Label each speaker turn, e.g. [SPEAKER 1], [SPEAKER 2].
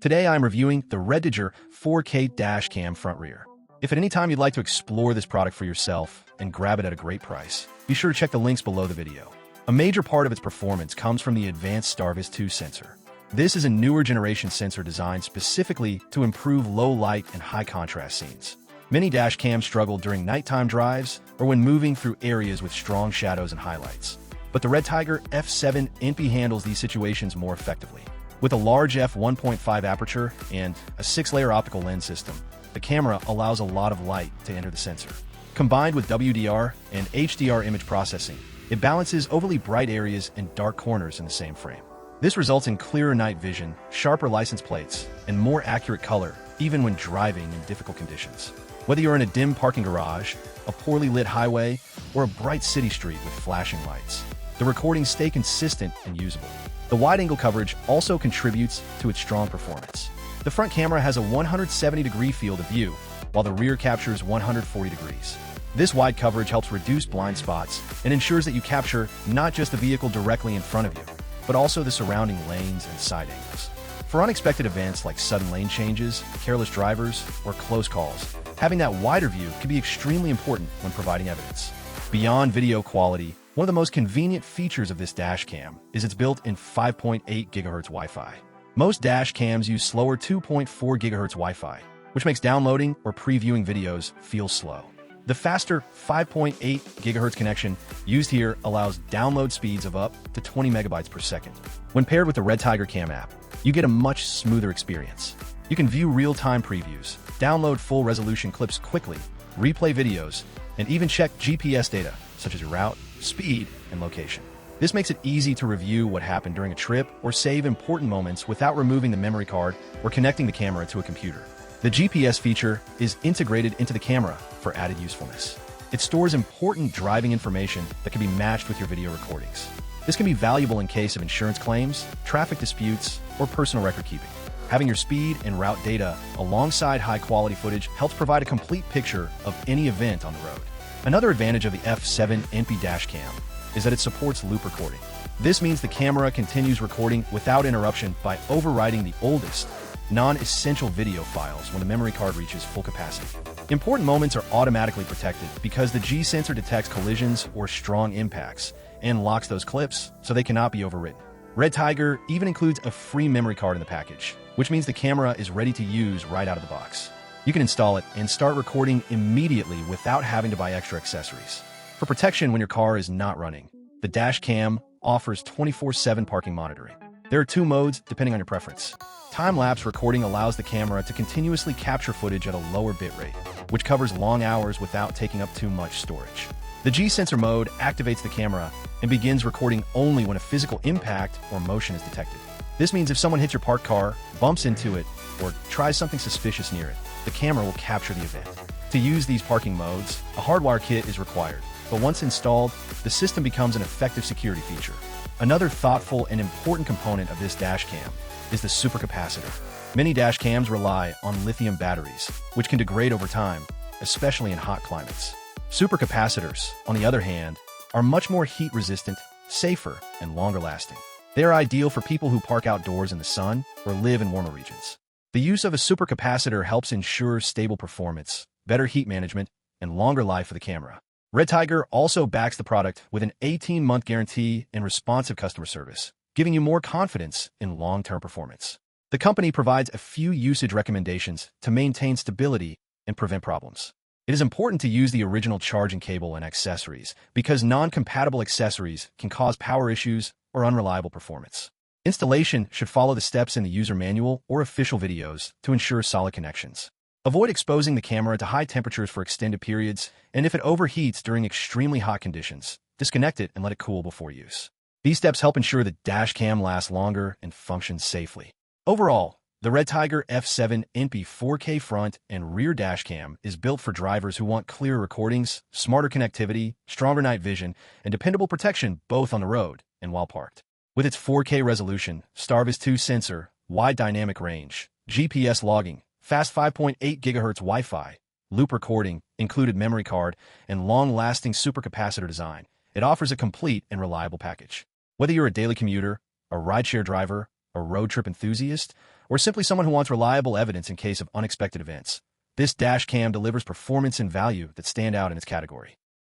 [SPEAKER 1] Today I'm reviewing the REDTIGER 4K Dashcam Front Rear. If at any time you'd like to explore this product for yourself and grab it at a great price, be sure to check the links below the video. A major part of its performance comes from the advanced STARVIS 2 sensor. This is a newer generation sensor designed specifically to improve low light and high contrast scenes. Many dash cams struggle during nighttime drives or when moving through areas with strong shadows and highlights. But the REDTIGER F7NP handles these situations more effectively. With a large f1.5 aperture and a 6-layer optical lens system, the camera allows a lot of light to enter the sensor. Combined with WDR and HDR image processing, it balances overly bright areas and dark corners in the same frame. This results in clearer night vision, sharper license plates, and more accurate color, even when driving in difficult conditions. Whether you're in a dim parking garage, a poorly lit highway, or a bright city street with flashing lights, the recordings stay consistent and usable. The wide-angle coverage also contributes to its strong performance. The front camera has a 170-degree field of view, while the rear captures 140 degrees. This wide coverage helps reduce blind spots and ensures that you capture not just the vehicle directly in front of you, but also the surrounding lanes and side angles. For unexpected events like sudden lane changes, careless drivers, or close calls, having that wider view can be extremely important when providing evidence. Beyond video quality, one of the most convenient features of this dash cam is its built-in 5.8 GHz Wi-Fi. Most dash cams use slower 2.4 GHz Wi-Fi, which makes downloading or previewing videos feel slow. The faster 5.8 GHz connection used here allows download speeds of up to 20 megabytes per second. When paired with the REDTIGER Cam app, you get a much smoother experience. You can view real-time previews, download full-resolution clips quickly, replay videos, and even check GPS data, such as your route, speed, and location. This makes it easy to review what happened during a trip or save important moments without removing the memory card or connecting the camera to a computer. The GPS feature is integrated into the camera for added usefulness. It stores important driving information that can be matched with your video recordings. This can be valuable in case of insurance claims, traffic disputes, or personal record keeping. Having your speed and route data alongside high-quality footage helps provide a complete picture of any event on the road. Another advantage of the F7NP dashcam is that it supports loop recording. This means the camera continues recording without interruption by overriding the oldest, non-essential video files when the memory card reaches full capacity. Important moments are automatically protected because the G sensor detects collisions or strong impacts and locks those clips so they cannot be overwritten. REDTIGER even includes a free memory card in the package, which means the camera is ready to use right out of the box. You can install it and start recording immediately without having to buy extra accessories. For protection when your car is not running, the dash cam offers 24/7 parking monitoring. There are 2 modes depending on your preference. Time-lapse recording allows the camera to continuously capture footage at a lower bitrate, which covers long hours without taking up too much storage. The G-sensor mode activates the camera and begins recording only when a physical impact or motion is detected. This means if someone hits your parked car, bumps into it, or tries something suspicious near it, the camera will capture the event. To use these parking modes, a hardwire kit is required, but once installed, the system becomes an effective security feature. Another thoughtful and important component of this dash cam is the supercapacitor. Many dash cams rely on lithium batteries, which can degrade over time, especially in hot climates. Supercapacitors, on the other hand, are much more heat-resistant, safer, and longer-lasting. They are ideal for people who park outdoors in the sun or live in warmer regions. The use of a supercapacitor helps ensure stable performance, better heat management, and longer life for the camera. REDTIGER also backs the product with an 18-month guarantee and responsive customer service, giving you more confidence in long-term performance. The company provides a few usage recommendations to maintain stability and prevent problems. It is important to use the original charging cable and accessories because non-compatible accessories can cause power issues or unreliable performance. Installation should follow the steps in the user manual or official videos to ensure solid connections. Avoid exposing the camera to high temperatures for extended periods, and if it overheats during extremely hot conditions, disconnect it and let it cool before use. These steps help ensure the dash cam lasts longer and functions safely. Overall, the REDTIGER F7NP 4K front and rear dash cam is built for drivers who want clearer recordings, smarter connectivity, stronger night vision, and dependable protection both on the road and while parked. With its 4K resolution, STARVIS 2 sensor, wide dynamic range, GPS logging, fast 5.8 GHz Wi-Fi, loop recording, included memory card, and long-lasting supercapacitor design, it offers a complete and reliable package. Whether you're a daily commuter, a rideshare driver, a road trip enthusiast, or simply someone who wants reliable evidence in case of unexpected events. This dash cam delivers performance and value that stand out in its category.